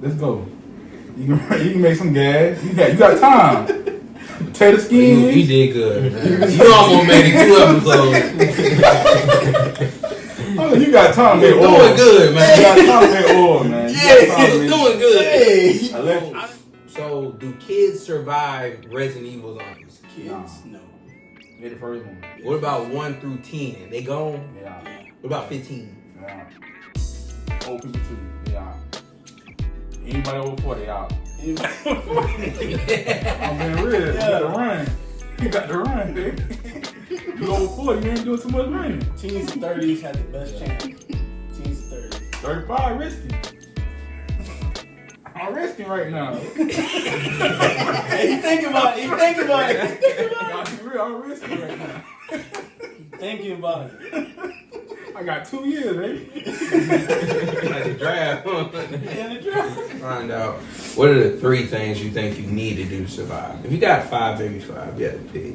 Let's go. You can make some gas. You got time. Potato skin. You did good. You almost made it 2 episodes. Oh, you got time to make oil. Doing good, man. You got time to make oil, man. Yeah, doing good. Hey. So, do kids survive Resident Evil zombies? Kids, no. Get the first one. What about 1 through 10? They gone? Yeah. What about 15? Yeah. Old people too. Yeah. Anybody over 40 out. I'm being real. You got to run. You got to run, dude. You over 40, you ain't doing too much running. Teens and 30s had the best chance. Teens and 30s. 35 risky. I'm risking right now. Hey, you think about it. You think about it. Gotta be real, I'm risking right now. Thinking about it. I got 2 years, baby. Like the draft. In the draft. Find out. What are the 3 things you think you need to do to survive? If you got 5, maybe 5, you have to pick.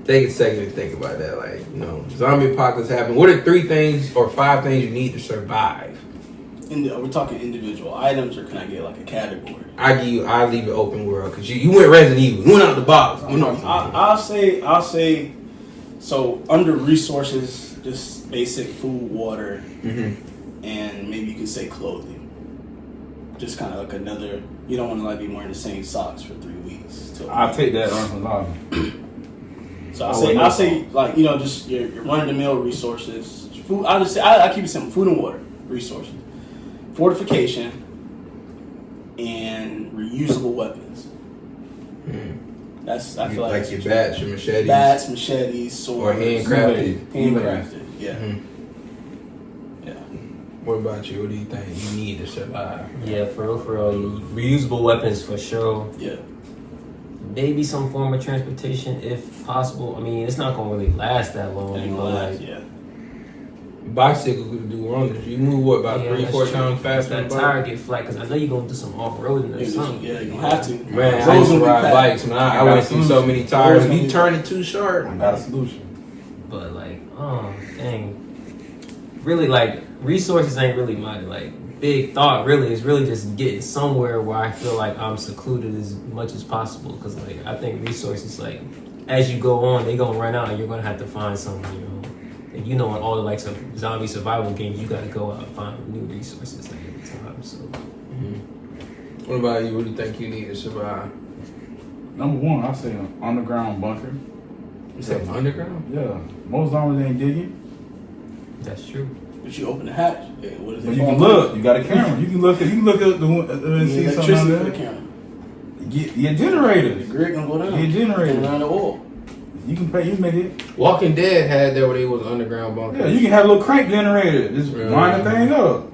Take a second to think about that. Like, zombie apocalypse happen. What are 3 things or 5 things you need to survive? We're talking individual items, or can I get like a category? I leave it open world because you went Resident Evil. You went out the box. I'll say. So under resources, just basic food, water, and maybe you can say clothing. Just kind of like another. You don't want to like be wearing the same socks for 3 weeks. I'll take that on lobby. So I'll say like just your run of the mill resources. Food. I keep it simple. Food and water resources. Fortification, and reusable weapons. I feel like your bats, your machetes. Bats, machetes, swords. Or handcrafted. Handcrafted, yeah. Yeah. What about you? What do you think you need to survive? Yeah, for real. Reusable weapons for sure. Yeah. Maybe some form of transportation if possible. I mean, it's not going to really last that long. Yeah. Bicycle could do wonders. You move about 3-4 times faster. That tire get flat because I know you're gonna do some off-roading or something. Yeah, you have to. Man, I used to ride bikes, man. I went through so many tires. If you turn it too sharp, I got a solution. But dang, really resources ain't really my big thought. Really, it's really just getting somewhere where I feel like I'm secluded as much as possible. Because I think resources as you go on, they gonna run out, and you're gonna have to find something. And in all the zombie survival games, you gotta go out and find new resources every time. So, What about you? What do you think you need to survive? Number 1, I say an underground bunker. You said underground? Yeah, most zombies ain't digging. that's true. But you open the hatch. Yeah, what is it? But you can look. You got a camera. You can look at the and see something electricity there. for the camera. Get generators. The grid gonna go down. Get generators. Around the oil. You can pay. You can make it. Walking Dead had that where they was underground bunker. Yeah, you can have a little crank generator. Just wind the thing up.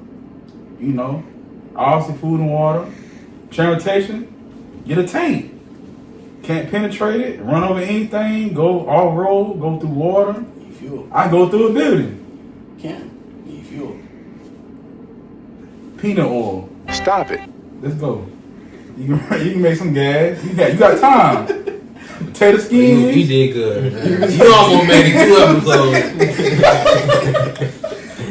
Also food and water. Transportation. Get a tank. Can't penetrate it. Run over anything. Go off road. Go through water. Need fuel. I go through a building. Need fuel. Peanut oil. Stop it. Let's go. You can make some gas. You got time. Potato skin. You did good. You almost made it 2 episodes.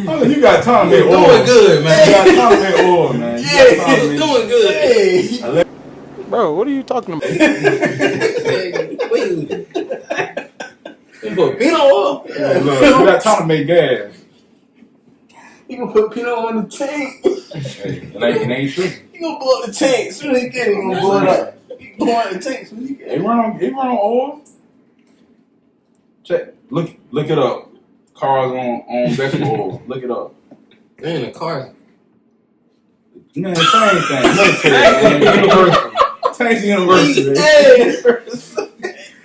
Oh, you got time to make oil. Doing good, man. You got time to make oil, man. Doing good. Hey. Bro, what are you talking about? You put peanut oil? Yeah, look, you got time to make gas. You gonna put peanut on the tank. Hey, it ain't true. You gonna blow up the tank. As soon as you get it, you gonna blow it up. You blow out the tank as soon as you get it. They run on oil. Check. Look it up. Cars on vegetable oil. Look it up. Man, the car. Man, same thing. Military, man. University. Tank's university. Hey.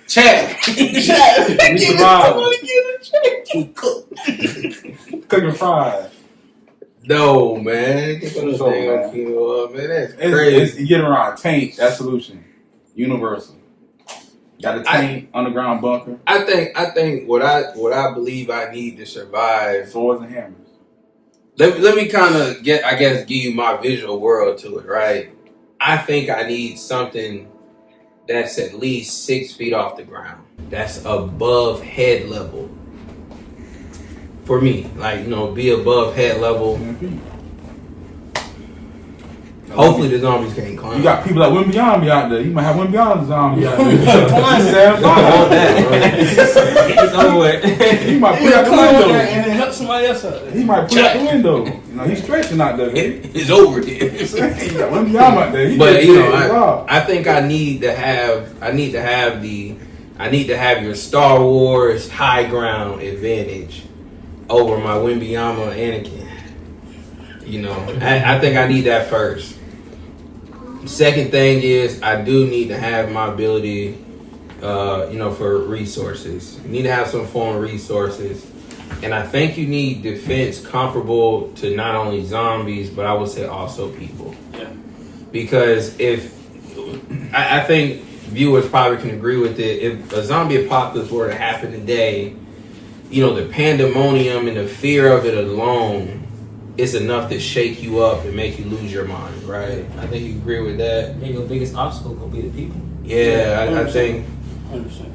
Chat. We survive. Cook. Cooking fries. No, man. Get those So, thing man. on keto up, man. That's crazy. You get around a tank. That's solution. Universal. Got a tank, underground bunker. I think what I believe I need to survive. Swords and hammers. Let me kind of give you my visual world to it, right? I think I need something that's at least 6 feet off the ground. That's above head level. For me, be above head level. 10 feet. Hopefully the zombies can't climb. You got people like Wimbyambi out there. You might have Wimbyambi zombie out there. Climb. All that. It's over with. He might put Yeah, out the climb window. and then help somebody else out. He might put out the window. You know, he's stretching out there, baby. It's over here. You got Wimbyambi out there. He But just you did his know, job. I think I need to have your Star Wars high ground advantage over my Wimbyama Anakin. You know, I think I need that first. Second thing is I do need to have my ability, for resources. You need to have some form of resources. And I think you need defense comparable to not only zombies, but I would say also people. Yeah. Because I think viewers probably can agree with it. If a zombie apocalypse were to happen today, the pandemonium and the fear of it alone is enough to shake you up and make you lose your mind, right? I think you agree with that. I think your biggest obstacle gonna be the people. Yeah, I think 100%.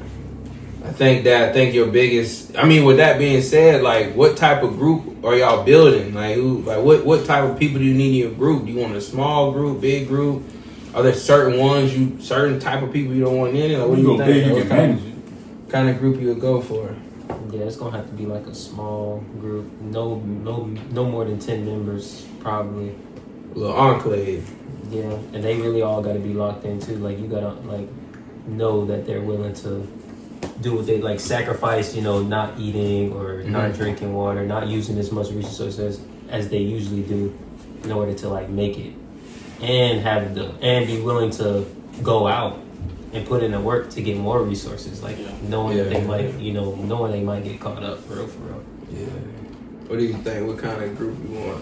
I think your biggest. I mean, with that being said, like, what type of group are y'all building? Like, what type of people do you need in your group? Do you want a small group, big group? Are there certain type of people you don't want in it? Like, what do you go big, think? you What can manage it. kind of group you would go for? Yeah, it's gonna have to be like a small group. No more than 10 members, probably. A little enclave. Yeah, and they really all got to be locked in too. Like you gotta know that they're willing to do what they like, sacrifice. Not eating or not drinking water, not using as much resources as they usually do, in order to make it, and be willing to go out and put in the work to get more resources. Knowing that they might, knowing they might get caught up for real. Yeah. What do you think? What kind of group you want?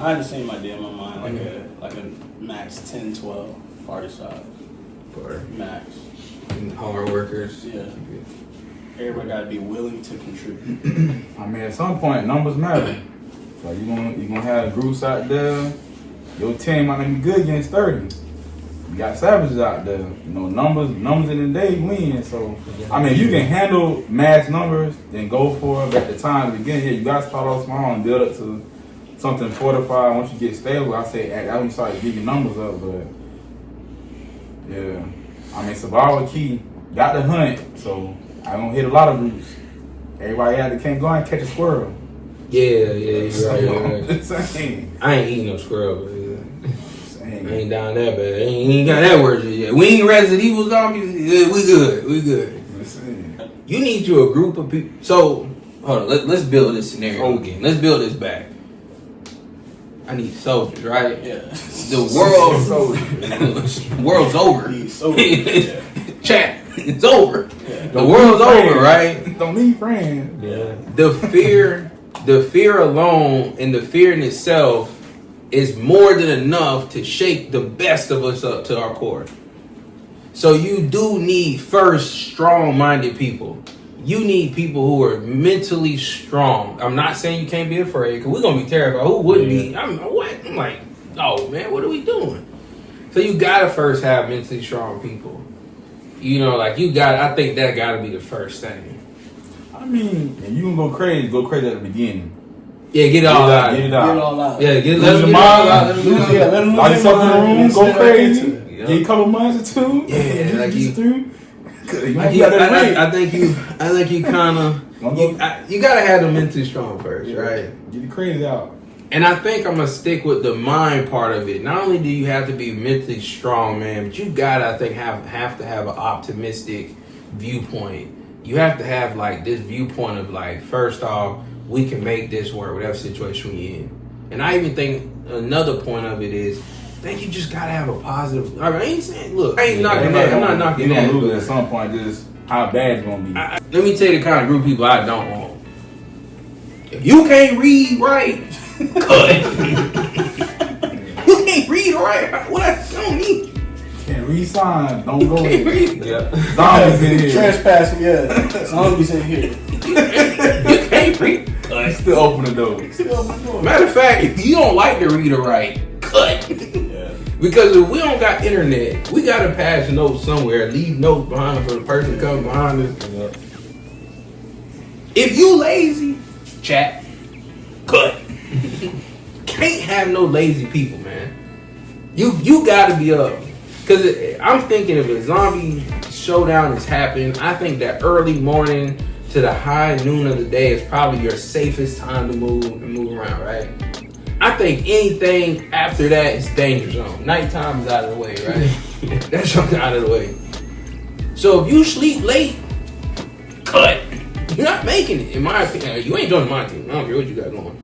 I had the same idea in my mind, like a max 10, 12 party size. For Max. hard workers. Yeah. Everybody gotta be willing to contribute. I mean, at some point, numbers matter. Like you gonna have groups out there. Your team might not be good against 30. You got savages out there. Numbers in the day win. So I mean, if you can handle mass numbers, then go for it. But at the time, again, you gotta start off small and build up to something fortified. Once you get stable, I say that's when you start to get your numbers up. But yeah, I mean, survival key. Got the hunt, so I don't hit a lot of groups. Everybody out there can't go and catch a squirrel. Yeah, you're right. Just saying. I ain't eating no squirrel, but I Saying. ain't down that bad. Ain't got that word yet. We ain't Resident Evil zombies. Yeah, we good. Just saying. You need you a group of people. So hold on, let's build this scenario again. Let's build this back. I need soldiers, right? Yeah. The world's over. He's so yeah. Chat, it's over. Yeah. The world's over, right? Don't need friends. Yeah. The fear alone and the fear in itself is more than enough to shake the best of us up to our core. So you do need first strong-minded people. You need people who are mentally strong. I'm not saying you can't be afraid, because we're gonna be terrified. Who wouldn't be? I'm like, oh man, what are we doing? So you gotta first have mentally strong people. I think that gotta be the first thing. I mean, if you gonna go crazy at the beginning. Yeah, get it all out. Get it Get it out. all out. Yeah, Lose let your them get it mind. all out. Let them get it all out. Yeah, let them Lock lose yourself in their the mind room, and go sit crazy. back into it. Get a couple months or two. Yeah, like you- get through. I think you kind of you gotta have them mentally strong first, right? Get the crazy out. And I think I'm gonna stick with the mind part of it. Not only do you have to be mentally strong, man, but you gotta, I think, have to have an optimistic viewpoint. You have to have this viewpoint of first off, we can make this work, whatever situation we in. And I even think another point of it is, I think you just gotta have a positive. I ain't saying, look, I ain't knocking that. I'm not knocking You're that. gonna lose it at some point. Just how bad it's gonna be. Let me tell you the kind of group of people I don't want. If you can't read right, cut. You can't read right. What? I don't need. Can't read signs. Don't go Can't in. read. Yeah. Zombies in here. Trespassing, yeah. Zombies in here. You can't read. Cut. Still open the door. Matter of fact, if you don't like to read or write, cut. Yeah. Because if we don't got internet, we gotta pass notes somewhere, leave notes behind for the person coming behind us. Yeah. If you lazy, chat, cut. Can't have no lazy people, man. You gotta be up. Because I'm thinking if a zombie showdown is happening, I think that early morning to the high noon of the day is probably your safest time to move around, right? I think anything after that is danger zone. Nighttime is out of the way, right? That's out of the way. So if you sleep late, cut. You're not making it, in my opinion. You ain't doing my team. I don't care what you got going.